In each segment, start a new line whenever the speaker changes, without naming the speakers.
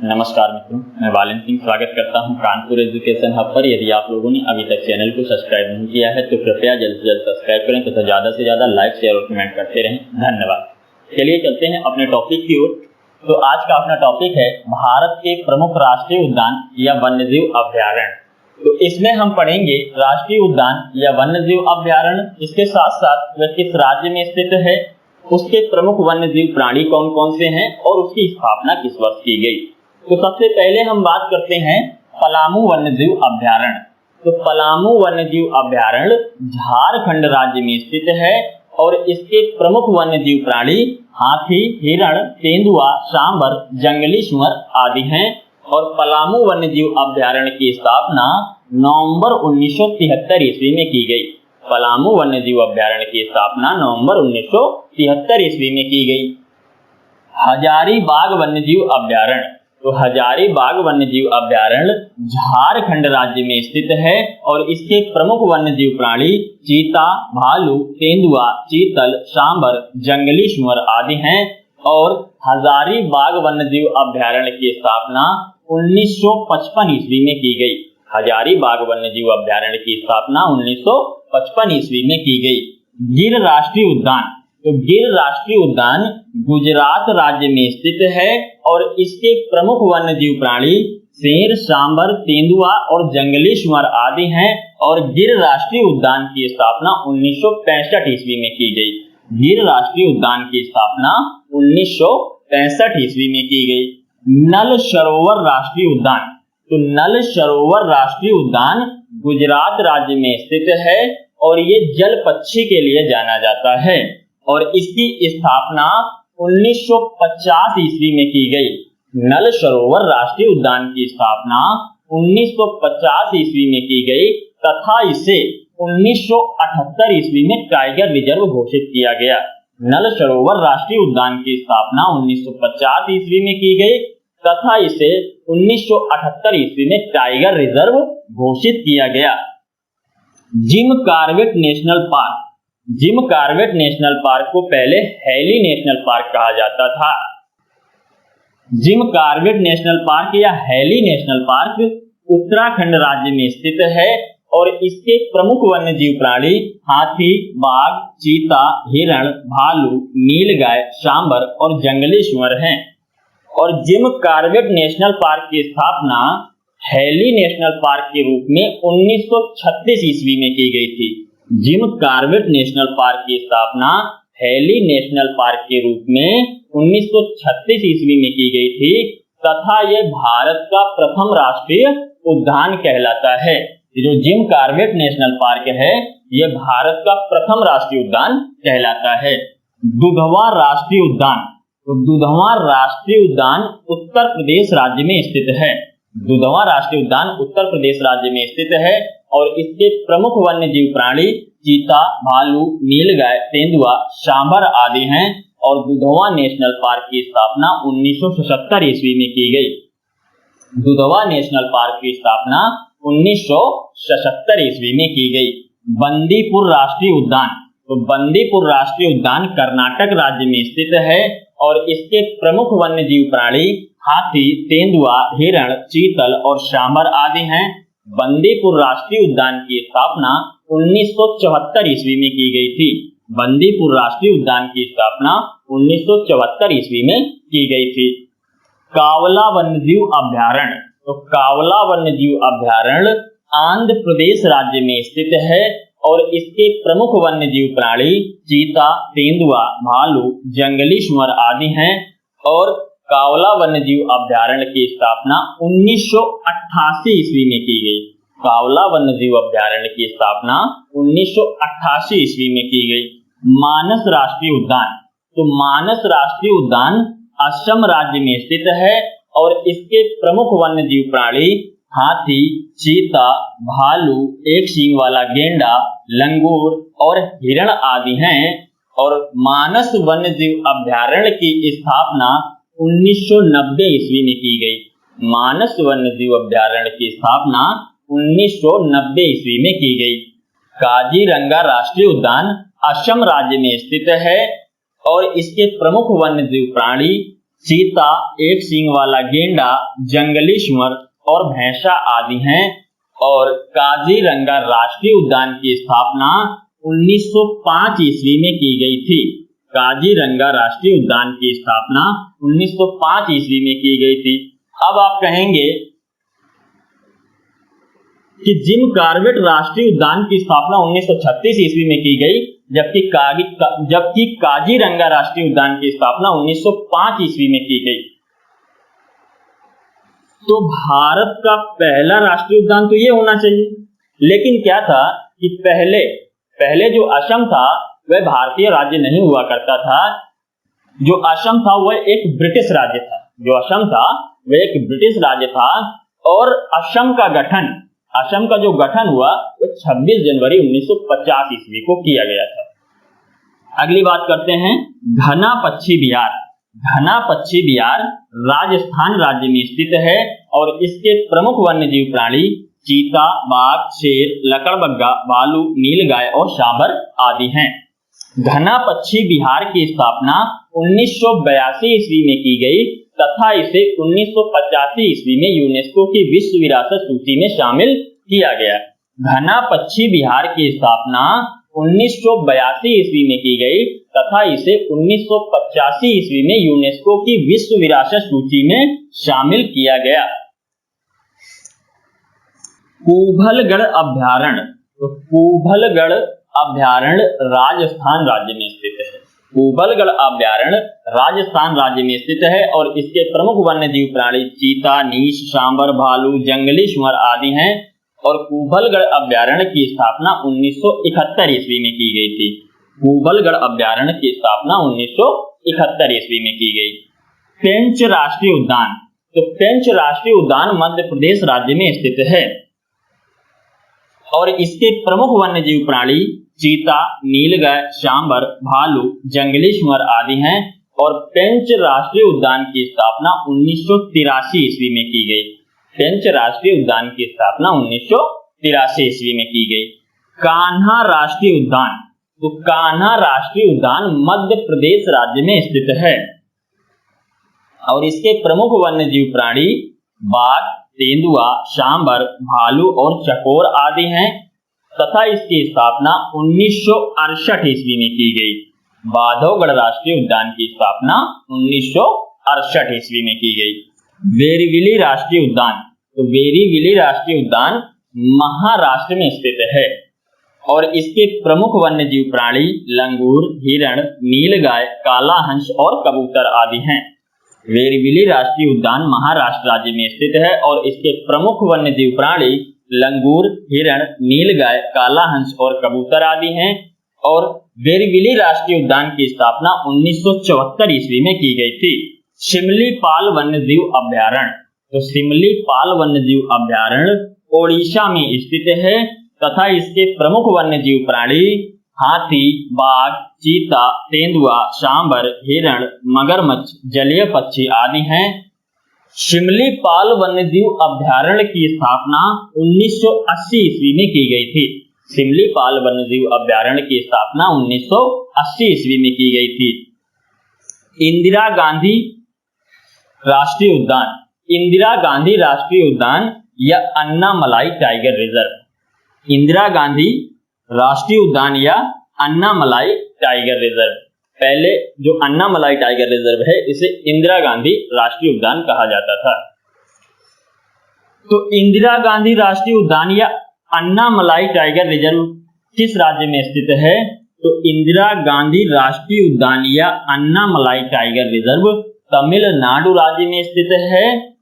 नमस्कार मित्रों, मैं वालेंट सिंह स्वागत करता हूं कानपुर एजुकेशन हब पर। यदि आप लोगों ने अभी तक चैनल को सब्सक्राइब नहीं किया है तो कृपया जल्द से जल्द सब्सक्राइब करें तथा ज़्यादा से ज़्यादा लाइक, शेयर और कमेंट करते रहें। धन्यवाद। चलिए चलते हैं अपने टॉपिक की ओर। तो आज का अपना टॉपिक है भारत के प्रमुख राष्ट्रीय उद्यान या वन्यजीव अभ्यारण्य। तो इसमें हम पढ़ेंगे राष्ट्रीय उद्यान या वन्यजीव अभ्यारण्य, इसके साथ साथ वह किस राज्य में स्थित है, उसके प्रमुख वन्यजीव प्राणी कौन कौन से हैं और उसकी स्थापना किस वर्ष की गई। तो सबसे पहले हम बात करते हैं पलामू वन्यजीव अभ्यारण्य। तो पलामू वन्यजीव अभ्यारण्य झारखंड राज्य में स्थित है और इसके प्रमुख वन्यजीव प्राणी हाथी, हिरण, तेंदुआ, सांबर, जंगली सुअर आदि हैं। और पलामू वन्यजीव अभ्यारण्य की स्थापना नवंबर 1973 ईस्वी में की गई। पलामू वन्यजीव अभ्यारण्य की स्थापना नवंबर 1973 ईस्वी में की गई। हजारीबाग वन्यजीव अभ्यारण्य। तो हजारीबाग वन्यजीव अभ्यारण्य झारखंड राज्य में स्थित है और इसके प्रमुख वन्यजीव प्राणी चीता, भालू, तेंदुआ, चीतल, सांबर, जंगली सुअर आदि हैं। और हजारीबाग वन्यजीव अभ्यारण्य की स्थापना 1955 ईस्वी में की गई। हजारीबाग वन्यजीव अभ्यारण्य की स्थापना 1955 ईस्वी में की गई। गिर राष्ट्रीय उद्यान। तो गिर राष्ट्रीय उद्यान गुजरात राज्य में स्थित है और इसके प्रमुख वन्यजीव प्राणी शेर, सांबर, तेंदुआ और जंगली सुअर आदि हैं। और गिर राष्ट्रीय उद्यान की स्थापना 1965 ईस्वी में की गई। गिर राष्ट्रीय उद्यान की स्थापना 1965 ईस्वी में की गई। नल सरोवर राष्ट्रीय उद्यान। तो नल सरोवर राष्ट्रीय उद्यान गुजरात राज्य में स्थित है और ये जल पक्षी के लिए जाना जाता है और इसकी स्थापना 1950 ईस्वी में की गई। नल सरोवर राष्ट्रीय उद्यान की स्थापना 1950 ईस्वी में की गई तथा इसे 1978 ईस्वी में टाइगर रिजर्व घोषित किया गया। नल सरोवर राष्ट्रीय उद्यान की स्थापना 1950 ईस्वी में की गई तथा इसे 1978 ईस्वी में टाइगर रिजर्व घोषित किया गया। Jim Corbett national park. Jim Corbett national park को पहले हैली नेशनल पार्क कहा जाता था। जिम कॉर्बेट नेशनल पार्क या हैली नेशनल पार्क उत्तराखंड राज्य में स्थित है और इसके प्रमुख वन्यजीव प्राणी हाथी, बाघ, चीता, हिरण, भालू, नीलगाय, सांबर और जंगली सुअर हैं। और जिम कॉर्बेट नेशनल पार्क की स्थापना हैली नेशनल पार्क के रूप में 1936 ईस्वी में की गई थी। जिम कॉर्बेट नेशनल पार्क की स्थापना हैली नेशनल पार्क के रूप में 1936 ईस्वी में की गई थी तथा यह भारत का प्रथम राष्ट्रीय उद्यान कहलाता है। जो जिम कॉर्बेट नेशनल पार्क है यह भारत का प्रथम राष्ट्रीय उद्यान कहलाता है। दुधवा राष्ट्रीय उद्यान। तो दुधवा राष्ट्रीय उद्यान उत्तर प्रदेश राज्य में स्थित है। दुधवा राष्ट्रीय उद्यान उत्तर प्रदेश राज्य में स्थित है और इसके प्रमुख वन्यजीव प्राणी चीता, भालू, नीलगाय, तेंदुआ, सांबर आदि हैं। और दुधवा नेशनल पार्क की स्थापना 1977 ईस्वी में की गई। दुधवा नेशनल पार्क की स्थापना 1977 ईस्वी में की गई। बंदीपुर राष्ट्रीय उद्यान। तो बंदीपुर राष्ट्रीय उद्यान कर्नाटक राज्य में स्थित है और इसके प्रमुख वन्यजीव प्राणी हाथी, तेंदुआ, हिरण, चीतल और सांबर आदि हैं। बंदीपुर राष्ट्रीय उद्यान की स्थापना 1974 ईस्वी में की गई थी। बंदीपुर राष्ट्रीय उद्यान की स्थापना 1974 ईस्वी में की गई थी। कावला वन्यजीव अभ्यारण्य। तो कावला वन्यजीव अभ्यारण्य आंध्र प्रदेश राज्य में स्थित है और इसके प्रमुख वन्यजीव प्राणी चीता, तेंदुआ, भालू, जंगली सुअर आदि हैं। और कावला वन्यजीव अभ्यारण्य की स्थापना 1988 ईस्वी में की गई। कावला वन्यजीव अभ्यारण्य की स्थापना 1988 ईस्वी में की गई। मानस राष्ट्रीय उद्यान। तो मानस राष्ट्रीय उद्यान असम राज्य में स्थित है और इसके प्रमुख वन्यजीव प्राणी हाथी, चीता, भालू, एक सींग वाला गेंडा, लंगूर और हिरण आदि हैं। और मानस वन्यजीव अभ्यारण्य की स्थापना 1990 ईस्वी में की गई। मानस वन्यजीव अभ्यारण्य की स्थापना 1990 ईस्वी में की गई। काजीरंगा राष्ट्रीय उद्यान असम राज्य में स्थित है और इसके प्रमुख वन्यजीव प्राणी चीता, एक सींग वाला गेंडा, जंगली सुअर और भैंसा आदि हैं। और काजीरंगा राष्ट्रीय उद्यान की स्थापना 1905 ईस्वी में की गई थी। काजीरंगा राष्ट्रीय उद्यान की स्थापना 1905 ईस्वी में की गई थी। अब आप कहेंगे कि जिम कॉर्बेट राष्ट्रीय उद्यान की स्थापना 1936 ईस्वी में की गई, जबकि काजीरंगा राष्ट्रीय उद्यान की स्थापना 1905 ईस्वी में की गई। तो भारत का पहला राष्ट्रीय उद्यान तो ये होना चाहिए, लेकिन क्या था कि पहले जो असम था वह भारतीय राज्य नहीं हुआ करता था। जो असम था वह एक ब्रिटिश राज्य था। जो असम था वह एक ब्रिटिश राज्य था और असम का जो गठन हुआ वह 26 जनवरी 1950 ईस्वी को किया गया था। अगली बात करते हैं घना पक्षी विहार। घना पक्षी विहार राजस्थान राज्य में स्थित है और इसके प्रमुख वन्यजीव प्राणी चीता, बाघ, शेर, लकड़बग्गा, भालू, नीलगाय और सांभर आदि हैं। घना पक्षी विहार की स्थापना 1982 ईस्वी में की गई तथा इसे 1985 ईस्वी में यूनेस्को की विश्व विरासत सूची में शामिल किया गया। घना पक्षी विहार की स्थापना 1982 ईस्वी में की गई तथा इसे 1985 ईस्वी में यूनेस्को की विश्व विरासत सूची में शामिल किया गया। कुंभलगढ़ अभ्यारण्य। तो कुंभलगढ़ अभ्यारण्य राजस्थान राज्य में स्थित है। कुंभलगढ़ अभ्यारण्य राजस्थान राज्य में स्थित है और इसके प्रमुख वन्यजीव प्राणी चीता, नीश, सांभर, भालू, जंगली सुअर आदि हैं। और कुंभलगढ़ अभ्यारण्य की स्थापना 1971 ईस्वी में की गई थी। कुंभलगढ़ अभ्यारण्य की स्थापना 1971 ईस्वी में की गई। पेंच राष्ट्रीय उद्यान। तो पेंच राष्ट्रीय उद्यान मध्य प्रदेश राज्य में स्थित है और इसके प्रमुख वन्यजीव प्राणी चीता, नीलगाय, सांभर, भालू, जंगली सुअर आदि हैं। और पेंच राष्ट्रीय उद्यान की स्थापना 1983 ईस्वी में की गई। पेंच राष्ट्रीय उद्यान की स्थापना 1983 ईस्वी में की गई। कान्हा राष्ट्रीय उद्यान। तो कान्हा राष्ट्रीय उद्यान मध्य प्रदेश राज्य में स्थित है और इसके प्रमुख वन्यजीव प्राणी बाघ, तेंदुआ, सांभर, भालू और चकोर आदि हैं तथा इसकी स्थापना 1968 ईस्वी में की गई। बांधवगढ़ राष्ट्रीय उद्यान की स्थापना 1968 ईस्वी में की गई। वेरीविली राष्ट्रीय उद्यान। तो वेरीविली राष्ट्रीय उद्यान महाराष्ट्र में स्थित है और इसके प्रमुख वन्यजीव प्राणी लंगूर, हिरण, नीलगाय, काला हंस और कबूतर आदि हैं। वेरीविली राष्ट्रीय उद्यान महाराष्ट्र राज्य में स्थित है और इसके प्रमुख वन्यजीव प्राणी लंगूर, हिरण, नीलगाय, काला हंस और कबूतर आदि हैं। और वेरीविली राष्ट्रीय उद्यान की स्थापना 1974 ईस्वी में की गई थी। सिमलीपाल वन्यजीव अभ्यारण्य। तो सिमलीपाल वन्यजीव अभ्यारण्य ओडिशा में स्थित है तथा इसके प्रमुख वन्यजीव प्राणी हाथी, बाघ, चीता, तेंदुआ, सांभर, हिरण, मगरमच्छ, जलीय पक्षी आदि हैं। सिमलीपाल वन्यजीव अभ्यारण्य की स्थापना 1980 ईस्वी में की गई थी। सिमलीपाल वन्यजीव अभ्यारण्य की स्थापना 1980 ईस्वी में की गई थी। इंदिरा गांधी राष्ट्रीय उद्यान। इंदिरा गांधी राष्ट्रीय उद्यान या अन्नामलाई टाइगर रिजर्व। इंदिरा गांधी राष्ट्रीय उद्यान या अन्नामलाई टाइगर रिजर्व। पहले जो अन्नामलाई टाइगर रिजर्व है इसे इंदिरा गांधी राष्ट्रीय उद्यान कहा जाता था। तो इंदिरा गांधी राष्ट्रीय उद्यान या अन्नामलाई टाइगर रिजर्व किस राज्य में स्थित है? तो इंदिरा गांधी राष्ट्रीय उद्यान या अन्नामलाई टाइगर रिजर्व तमिलनाडु राज्य में स्थित है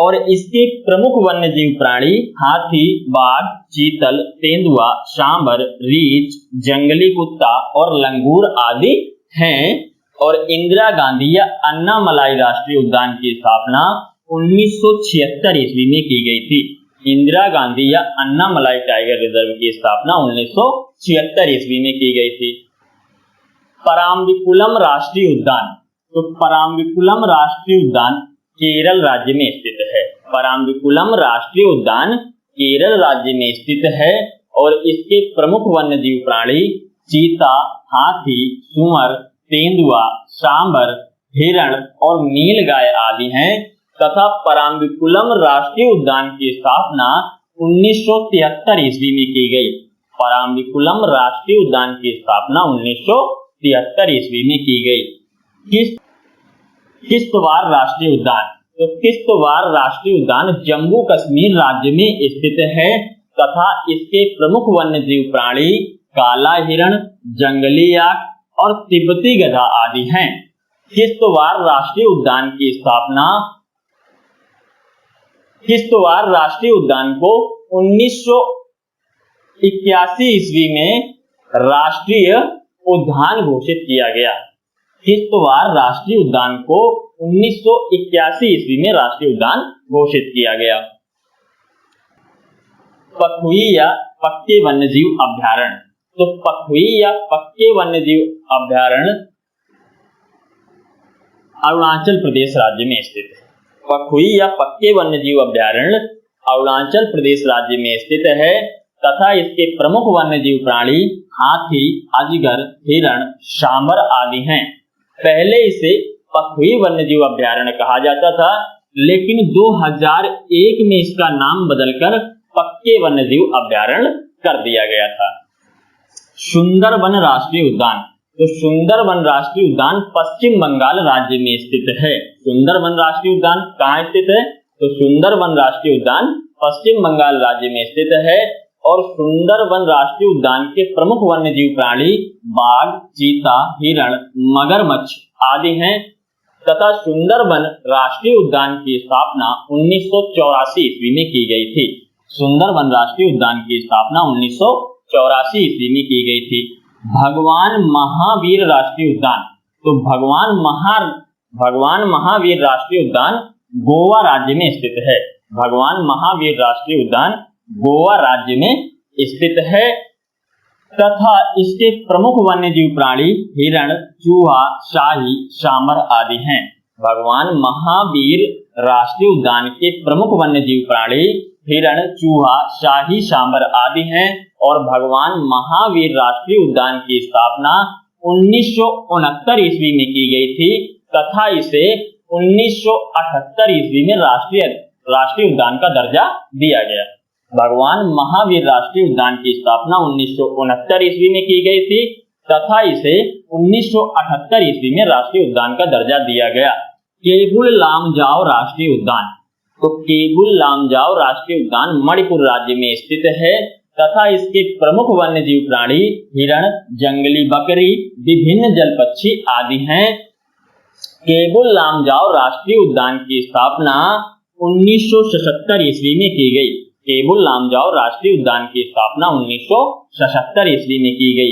और इसके प्रमुख वन्यजीव प्राणी हाथी, बाघ, चीतल, तेंदुआ, सांभर, रीछ, जंगली कुत्ता और लंगूर आदि हैं। और इंदिरा गांधी या अन्नामलाई राष्ट्रीय उद्यान की स्थापना 1976 ईस्वी में की गई थी। इंदिरा गांधी या अन्नामलाई टाइगर रिजर्व की स्थापना 1976 ईस्वी में की गई थी। पराम्बिकुलम राष्ट्रीय उद्यान। तो पराम्बिकुलम राष्ट्रीय उद्यान केरल राज्य में स्थित है। पराम्बिकुलम राष्ट्रीय उद्यान केरल राज्य में स्थित है और इसके प्रमुख वन्यजीव प्राणी चीता, हाथी, सुअर, तेंदुआ, सांभर, हिरण और नीलगाय आदि हैं तथा पराम्बिकुलम राष्ट्रीय उद्यान की स्थापना 1973 ईस्वी में की गई। पराम्बिकुलम राष्ट्रीय उद्यान की स्थापना 1973 ईस्वी में की गई। किश्तवाड़ राष्ट्रीय उद्यान, तो किश्तवाड़ राष्ट्रीय उद्यान जम्मू कश्मीर राज्य में स्थित है तथा इसके प्रमुख वन्यजीव प्राणी काला हिरण, जंगली याक और तिब्बती गधा आदि हैं। किश्तवाड़ राष्ट्रीय उद्यान की स्थापना, किश्तवाड़ राष्ट्रीय उद्यान को 1981 ईस्वी में राष्ट्रीय उद्यान घोषित किया गया। किश्तवाड़ राष्ट्रीय उद्यान को 1981 ईस्वी में राष्ट्रीय उद्यान घोषित किया गया। पखुई या पक्के वन्यजीव अभ्यारण्य, तो पखुई या पक्के वन्यजीव अभ्यारण्य अरुणाचल प्रदेश राज्य में स्थित है। पखुई या पक्के वन्यजीव अभ्यारण्य अरुणाचल प्रदेश राज्य में स्थित है तथा इसके प्रमुख वन्यजीव प्राणी हाथी, अजगर, हिरण, सांबर आदि हैं। पहले इसे पखुई वन्यजीव अभ्यारण्य कहा जाता था, लेकिन 2001 में इसका नाम बदलकर पक्के वन्यजीव अभ्यारण्य कर दिया गया था। सुंदरबन राष्ट्रीय उद्यान, तो सुंदरबन राष्ट्रीय उद्यान पश्चिम बंगाल राज्य में स्थित है। सुंदरबन राष्ट्रीय उद्यान कहाँ स्थित है? तो सुंदरबन राष्ट्रीय उद्यान पश्चिम बंगाल राज्य में स्थित है और सुंदरबन राष्ट्रीय उद्यान के प्रमुख वन्यजीव प्राणी बाघ, चीता, हिरण, मगरमच्छ आदि हैं तथा सुंदरबन राष्ट्रीय उद्यान की स्थापना 1984 ईस्वी में की गई थी। सुंदरबन राष्ट्रीय उद्यान की स्थापना 1984 ईस्वी में की गई थी। भगवान महावीर राष्ट्रीय उद्यान, तो भगवान महावीर राष्ट्रीय उद्यान गोवा राज्य में स्थित है। भगवान महावीर राष्ट्रीय उद्यान गोवा राज्य में स्थित है तथा इसके प्रमुख वन्यजीव प्राणी हिरण, चूहा, शाही, सांबर आदि हैं। भगवान महावीर राष्ट्रीय उद्यान के प्रमुख वन्यजीव प्राणी हिरण, चूहा, शाही, सांबर आदि हैं और भगवान महावीर राष्ट्रीय उद्यान की स्थापना 1969 ईस्वी में की गई थी तथा इसे 1978 ईस्वी में राष्ट्रीय उद्यान का दर्जा दिया गया। भगवान महावीर राष्ट्रीय उद्यान की स्थापना 1969 ईस्वी में की गई थी तथा इसे 1978 ईस्वी में राष्ट्रीय उद्यान का दर्जा दिया गया। केबुल लामजाओ राष्ट्रीय उद्यान, तो केबुल लामजाओ राष्ट्रीय उद्यान मणिपुर राज्य में स्थित है तथा इसके प्रमुख वन्यजीव प्राणी हिरण, जंगली बकरी, विभिन्न जल पक्षी आदि हैं। केबुल लामजाओ राष्ट्रीय उद्यान की स्थापना 1977 ईस्वी में की गई। केबुल लामजाओ राष्ट्रीय उद्यान की स्थापना 1977 ईस्वी में की गई।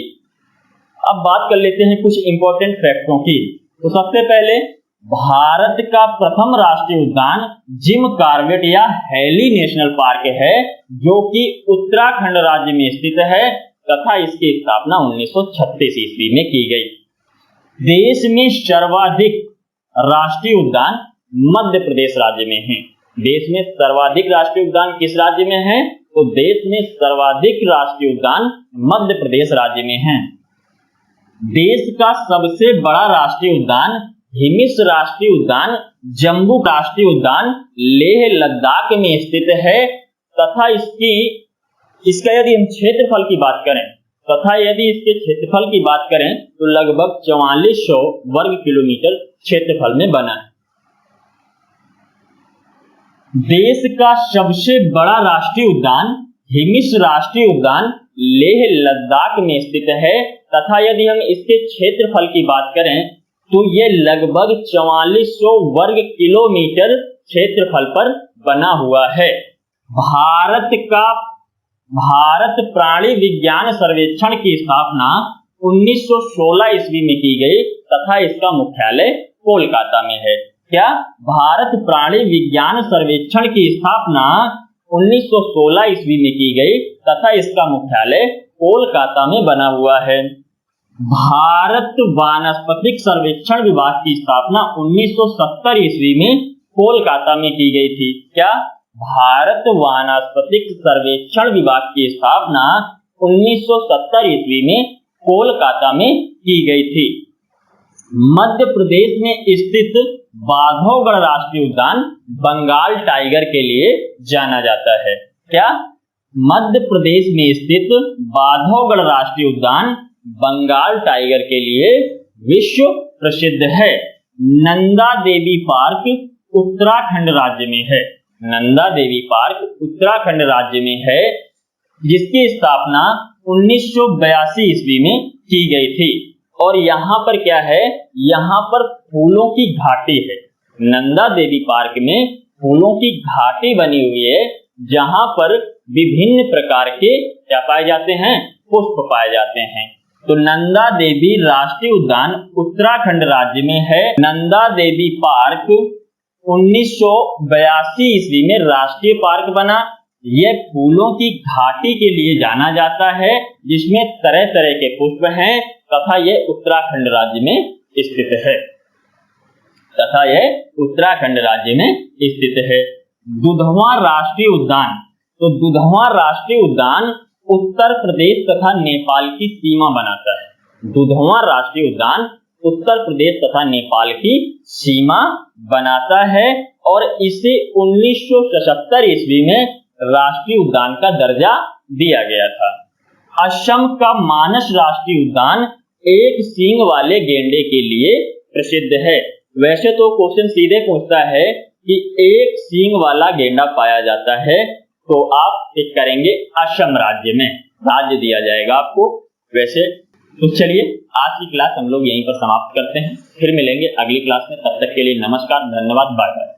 अब बात कर लेते हैं कुछ इंपॉर्टेंट फैक्टों की। तो सबसे पहले भारत का प्रथम राष्ट्रीय उद्यान जिम कॉर्बेट या हैली नेशनल पार्क है जो कि उत्तराखंड राज्य में स्थित है तथा इसकी स्थापना 1936 ईस्वी में की गई। देश में सर्वाधिक राष्ट्रीय उद्यान मध्य प्रदेश राज्य में है। देश में सर्वाधिक राष्ट्रीय उद्यान किस राज्य में है? तो देश में सर्वाधिक राष्ट्रीय उद्यान मध्य प्रदेश राज्य में है। देश का सबसे बड़ा राष्ट्रीय उद्यान हिमिस राष्ट्रीय उद्यान जम्बू राष्ट्रीय उद्यान लेह लद्दाख में स्थित है तथा इसका यदि हम क्षेत्रफल की बात करें इसके क्षेत्रफल की बात करें तो लगभग 4400 वर्ग किलोमीटर क्षेत्रफल में बना है। देश का सबसे बड़ा राष्ट्रीय उद्यान हिमिस राष्ट्रीय उद्यान लेह लद्दाख में स्थित है तथा यदि हम इसके क्षेत्रफल की बात करें तो ये लगभग 4400 वर्ग किलोमीटर क्षेत्रफल पर बना हुआ है। भारत प्राणी विज्ञान सर्वेक्षण की स्थापना 1916 ईस्वी में की गई तथा इसका मुख्यालय कोलकाता में है। क्या? भारत प्राणी विज्ञान सर्वेक्षण की स्थापना 1916 ईस्वी में की गई तथा इसका मुख्यालय कोलकाता में बना हुआ है। भारत वानस्पतिक सर्वेक्षण विभाग की स्थापना 1970 ईस्वी में कोलकाता में की गई थी। क्या? भारत वानस्पतिक सर्वेक्षण विभाग की स्थापना 1970 ईस्वी में कोलकाता में की गई थी। मध्य प्रदेश में स्थित बांधवगढ़ राष्ट्रीय उद्यान बंगाल टाइगर के लिए जाना जाता है। क्या? मध्य प्रदेश में स्थित बांधवगढ़ राष्ट्रीय उद्यान बंगाल टाइगर के लिए विश्व प्रसिद्ध है। नंदा देवी पार्क उत्तराखंड राज्य में है। नंदा देवी पार्क उत्तराखंड राज्य में है, जिसकी स्थापना 1982 ईस्वी में की गई थी। और यहाँ पर क्या है? यहाँ पर फूलों की घाटी है। नंदा देवी पार्क में फूलों की घाटी बनी हुई है, जहाँ पर विभिन्न प्रकार के क्या पाए जाते हैं? पुष्प पाए जाते हैं। तो नंदा देवी राष्ट्रीय उद्यान उत्तराखंड राज्य में है। नंदा देवी पार्क 1982 ईस्वी में राष्ट्रीय पार्क बना। यह फूलों की घाटी के लिए जाना जाता है, जिसमें तरह तरह के पुष्प हैं तथा यह उत्तराखंड राज्य में स्थित है। उत्तराखंड राज्य में स्थित है। दुधवा राष्ट्रीय उद्यान। तो दुधवा राष्ट्रीय उद्यान उत्तर प्रदेश तथा नेपाल की सीमा बनाता है। दुधवा राष्ट्रीय उद्यान उत्तर प्रदेश तथा नेपाल की सीमा बनाता है और इसे 1977 ईस्वी में राष्ट्रीय उद्यान का दर्जा दिया गया था। असम का मानस राष्ट्रीय उद्यान एक सींग वाले गेंडे के लिए प्रसिद्ध है। वैसे तो क्वेश्चन सीधे पूछता है कि एक सींग वाला गेंडा पाया जाता है, तो आप टिक करेंगे असम राज्य में, राज्य दिया जाएगा आपको। वैसे तो चलिए आज की क्लास हम लोग यहीं पर समाप्त करते हैं, फिर मिलेंगे अगली क्लास में। तब तक के लिए नमस्कार, धन्यवाद, बाय बाय।